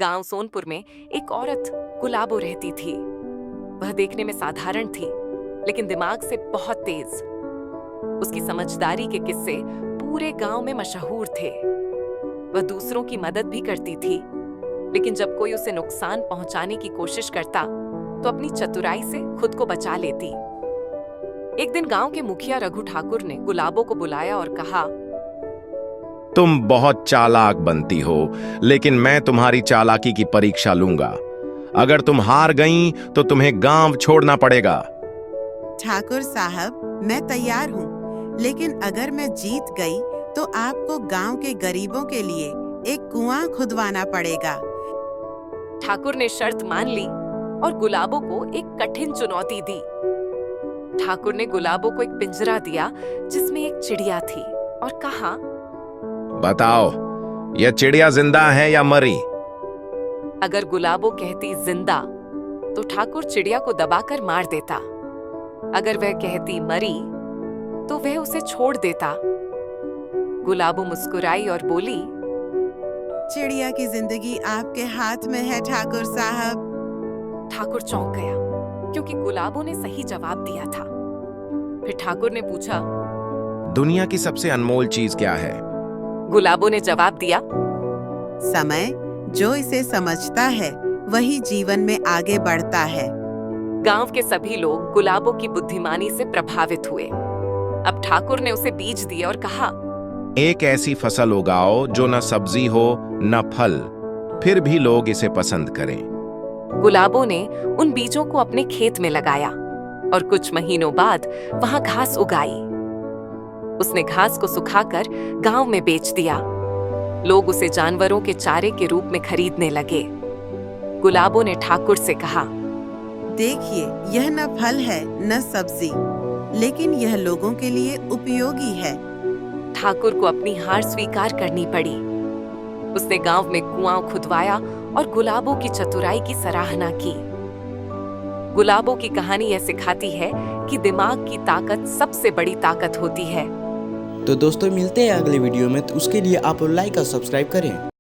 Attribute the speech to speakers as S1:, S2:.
S1: गांव सोनपुर में एक औरत गुलाबो रहती थी। वह देखने में साधारण थी, लेकिन दिमाग से बहुत तेज। उसकी समझदारी के किस्से पूरे गांव में मशहूर थे। वह दूसरों की मदद भी करती थी, लेकिन जब कोई उसे नुकसान पहुंचाने की कोशिश करता तो अपनी चतुराई से खुद को बचा लेती। एक दिन गांव के मुखिया रघु ठाकुर ने गुलाबो को बुलाया और कहा,
S2: तुम बहुत चालाक बनती हो, लेकिन मैं तुम्हारी चालाकी की परीक्षा लूंगा। अगर तुम हार गईं तो तुम्हें गांव छोड़ना पड़ेगा।
S3: ठाकुर साहब, मैं तैयार हूँ, लेकिन अगर मैं जीत गई तो आपको गांव के गरीबों के लिए एक कुआं खुदवाना पड़ेगा।
S1: ठाकुर ने शर्त मान ली और गुलाबो को एक कठिन चुनौती दी। ठाकुर ने गुलाबो को एक पिंजरा दिया जिसमें एक चिड़िया थी और कहा,
S2: बताओ, यह चिड़िया जिंदा है या मरी?
S1: अगर गुलाबो कहती जिंदा तो ठाकुर चिड़िया को दबाकर मार देता। अगर वह कहती मरी तो वह उसे छोड़ देता। गुलाबो मुस्कुराई और बोली,
S3: चिड़िया की जिंदगी आपके हाथ में है ठाकुर साहब।
S1: ठाकुर चौंक गया, क्योंकि गुलाबो ने सही जवाब दिया था। फिर ठाकुर ने पूछा,
S2: दुनिया की सबसे अनमोल चीज क्या है?
S1: गुलाबो ने जवाब दिया,
S3: समय। जो इसे समझता है वही जीवन में आगे बढ़ता है।
S1: गांव के सभी लोग गुलाबो की बुद्धिमानी से प्रभावित हुए। अब ठाकुर ने उसे बीज दिए और कहा,
S2: एक ऐसी फसल उगाओ जो न सब्जी हो न फल, फिर भी लोग इसे पसंद करें।
S1: गुलाबो ने उन बीजों को अपने खेत में लगाया और कुछ महीनों बाद वहां घास उगाई। उसने घास को सुखाकर गांव में बेच दिया। लोग उसे जानवरों के चारे के रूप में खरीदने लगे। गुलाबो ने ठाकुर से कहा,
S3: देखिए, यह न फल है न सब्जी, लेकिन यह लोगों के लिए उपयोगी है।
S1: ठाकुर को अपनी हार स्वीकार करनी पड़ी। उसने गांव में कुआं खुदवाया और गुलाबो की चतुराई की सराहना की। गुलाबो की कहानी यह सिखाती है कि दिमाग की ताकत सबसे बड़ी ताकत होती है।
S4: तो दोस्तों, मिलते हैं अगले वीडियो में। तो उसके लिए आप लाइक और सब्सक्राइब करें।